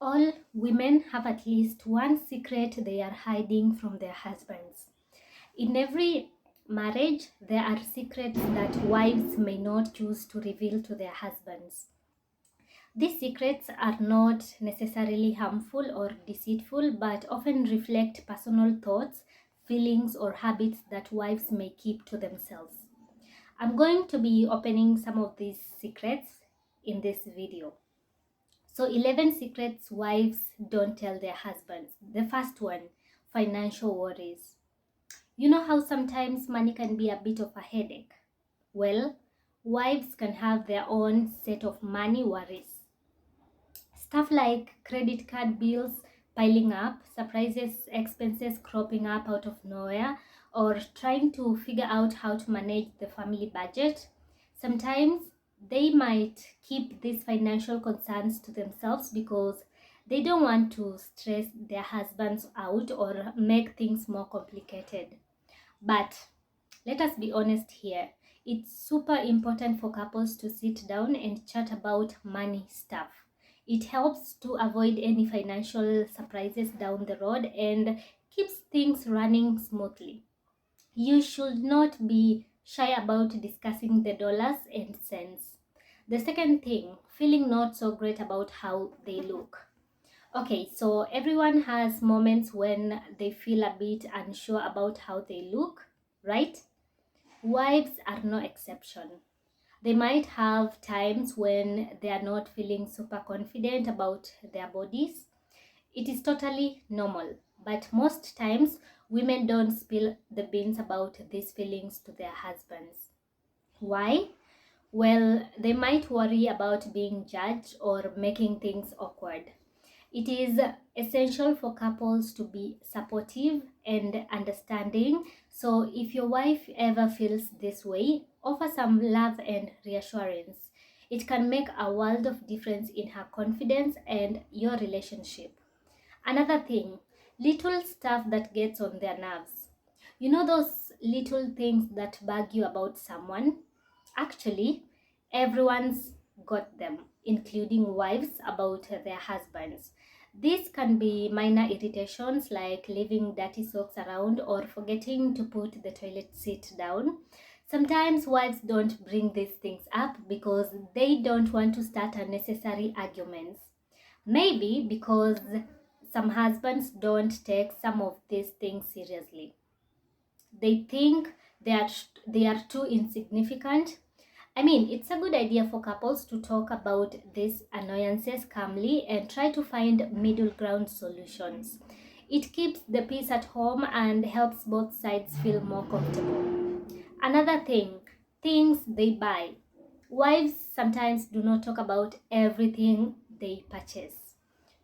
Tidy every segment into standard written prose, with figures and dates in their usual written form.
All women have at least one secret they are hiding from their husbands. In every marriage, there are secrets that wives may not choose to reveal to their husbands. These secrets are not necessarily harmful or deceitful, but often reflect personal thoughts, feelings, or habits that wives may keep to themselves. I'm going to be opening some of these secrets in this video. So 11 secrets wives don't tell their husbands. The first one, financial worries. You know how sometimes money can be a bit of a headache? Well, wives can have their own set of money worries. Stuff like credit card bills piling up, surprises, expenses cropping up out of nowhere, or trying to figure out how to manage the family budget. Sometimes they might keep these financial concerns to themselves because they don't want to stress their husbands out or make things more complicated. But let us be honest here. It's super important for couples to sit down and chat about money stuff. It helps to avoid any financial surprises down the road and keeps things running smoothly. You should not be shy about discussing the dollars and cents. The second thing, feeling not so great about how they look. Okay, so everyone has moments when they feel a bit unsure about how they look, right? Wives are no exception. They might have times when they are not feeling super confident about their bodies. It is totally normal, but most times women don't spill the beans about these feelings to their husbands. Why? Well, they might worry about being judged or making things awkward. It is essential for couples to be supportive and understanding. So, if your wife ever feels this way, offer some love and reassurance. It can make a world of difference in her confidence and your relationship. Another thing, little stuff that gets on their nerves. You know those little things that bug you about someone? Actually, everyone's got them, including wives about their husbands. These can be minor irritations like leaving dirty socks around or forgetting to put the toilet seat down. Sometimes wives don't bring these things up because they don't want to start unnecessary arguments. Maybe because some husbands don't take some of these things seriously. They think they are too insignificant. I mean, it's a good idea for couples to talk about these annoyances calmly and try to find middle ground solutions. It keeps the peace at home and helps both sides feel more comfortable. Another thing, things they buy. Wives sometimes do not talk about everything they purchase.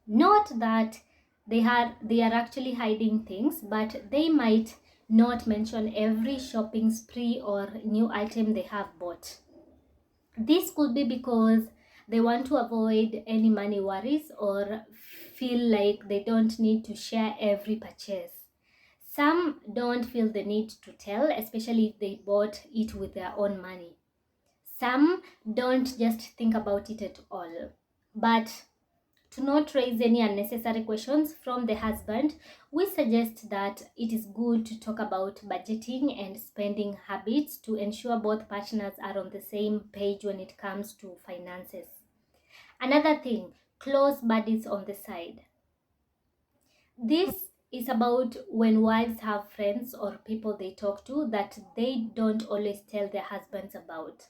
Not that they are actually hiding things, but they might not mention every shopping spree or new item they have bought. This could be because they want to avoid any money worries or feel like they don't need to share every purchase. Some don't feel the need to tell, especially if they bought it with their own money. Some don't just think about it at all. But to not raise any unnecessary questions from the husband, we suggest that it is good to talk about budgeting and spending habits to ensure both partners are on the same page when it comes to finances. Another thing, close buddies on the side. This is about when wives have friends or people they talk to that they don't always tell their husbands about.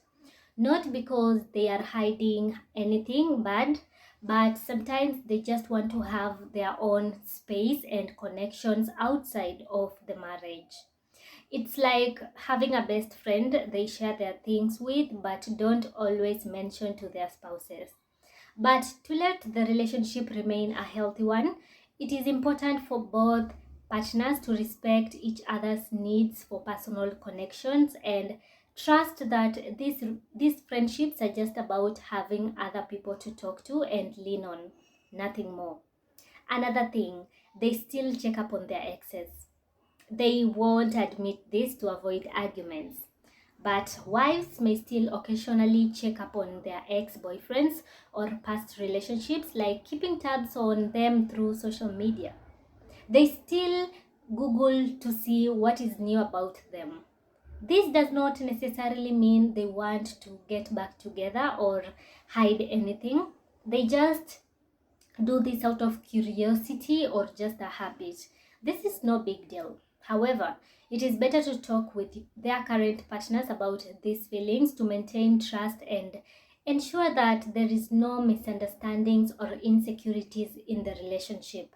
Not because they are hiding anything bad, but sometimes they just want to have their own space and connections outside of the marriage. It's like having a best friend they share their things with but don't always mention to their spouses. But to let the relationship remain a healthy one, it is important for both partners to respect each other's needs for personal connections and trust that these friendships are just about having other people to talk to and lean on, nothing more. Another thing, they still check up on their exes. They won't admit this to avoid arguments. But wives may still occasionally check up on their ex-boyfriends or past relationships, like keeping tabs on them through social media. They still Google to see what is new about them. This does not necessarily mean they want to get back together or hide anything. They just do this out of curiosity or just a habit. This is no big deal. However, it is better to talk with their current partners about these feelings to maintain trust and ensure that there is no misunderstandings or insecurities in the relationship.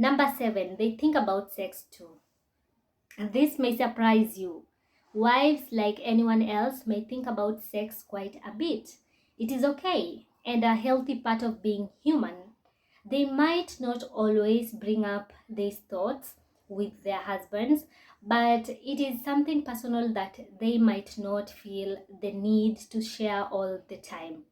Number 7, they think about sex too. This may surprise you. Wives, like anyone else, may think about sex quite a bit. It is okay and a healthy part of being human. They might not always bring up these thoughts with their husbands, but it is something personal that they might not feel the need to share all the time.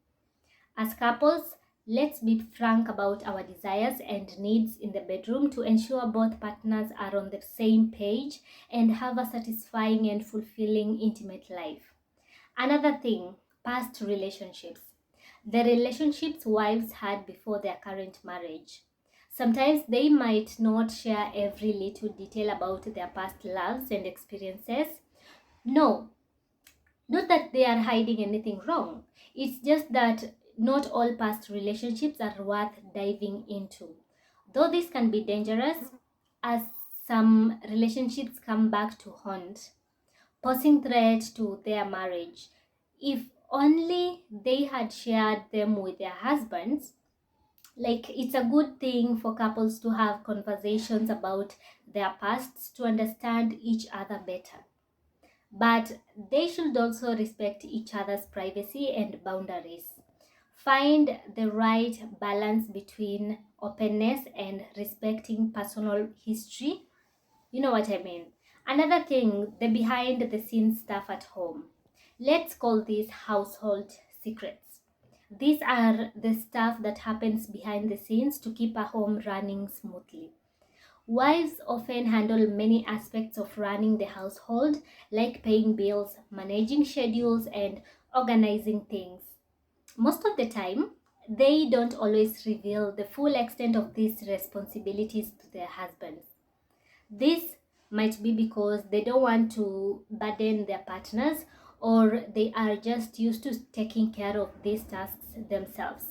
As couples, let's be frank about our desires and needs in the bedroom to ensure both partners are on the same page and have a satisfying and fulfilling intimate life. Another thing, past relationships. The relationships wives had before their current marriage. Sometimes they might not share every little detail about their past loves and experiences. No, not that they are hiding anything wrong. It's just that not all past relationships are worth diving into. Though this can be dangerous, as some relationships come back to haunt, posing threat to their marriage. If only they had shared them with their husbands, like it's a good thing for couples to have conversations about their pasts to understand each other better. But they should also respect each other's privacy and boundaries. Find the right balance between openness and respecting personal history. You know what I mean? Another thing, the behind the scenes stuff at home. Let's call these household secrets. These are the stuff that happens behind the scenes to keep a home running smoothly. Wives often handle many aspects of running the household, like paying bills, managing schedules, and organizing things. Most of the time, they don't always reveal the full extent of these responsibilities to their husbands. This might be because they don't want to burden their partners, or they are just used to taking care of these tasks themselves.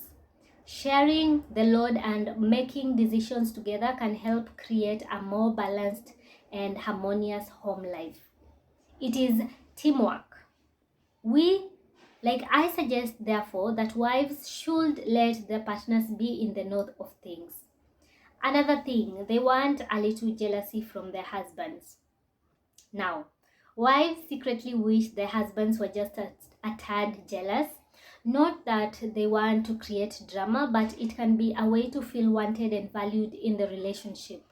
Sharing the load and making decisions together can help create a more balanced and harmonious home life. It is teamwork. We I suggest therefore that wives should let their partners be in the know of things. Another thing, they want a little jealousy from their husbands. Now, wives secretly wish their husbands were just a tad jealous. Not that they want to create drama, but it can be a way to feel wanted and valued in the relationship.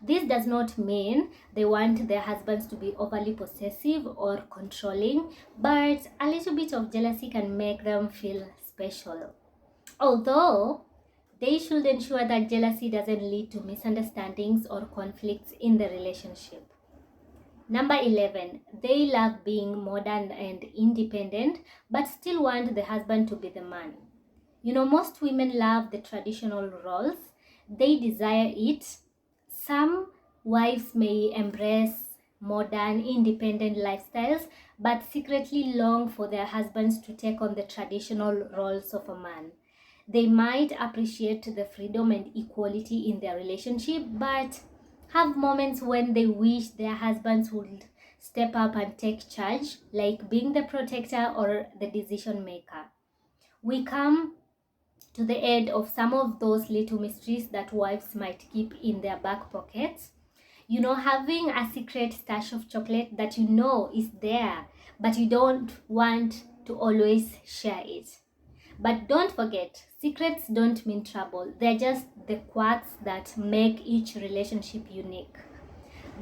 This does not mean they want their husbands to be overly possessive or controlling, but a little bit of jealousy can make them feel special. Although they should ensure that jealousy doesn't lead to misunderstandings or conflicts in the relationship. Number 11, they love being modern and independent, but still want the husband to be the man. You know, most women love the traditional roles, they desire it. Some wives may embrace modern, independent lifestyles, but secretly long for their husbands to take on the traditional roles of a man. They might appreciate the freedom and equality in their relationship, but have moments when they wish their husbands would step up and take charge, like being the protector or the decision maker. We come to the end of some of those little mysteries that wives might keep in their back pockets. You know, having a secret stash of chocolate that you know is there, but you don't want to always share it. But don't forget, secrets don't mean trouble. They're just the quirks that make each relationship unique.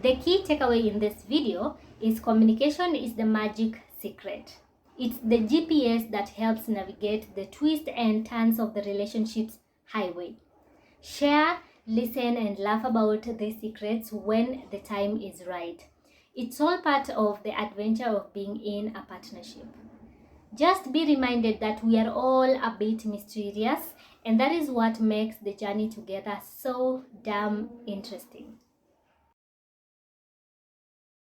The key takeaway in this video is communication is the magic secret. It's the GPS that helps navigate the twists and turns of the relationship's highway. Share, listen, and laugh about the secrets when the time is right. It's all part of the adventure of being in a partnership. Just be reminded that we are all a bit mysterious, and that is what makes the journey together so damn interesting.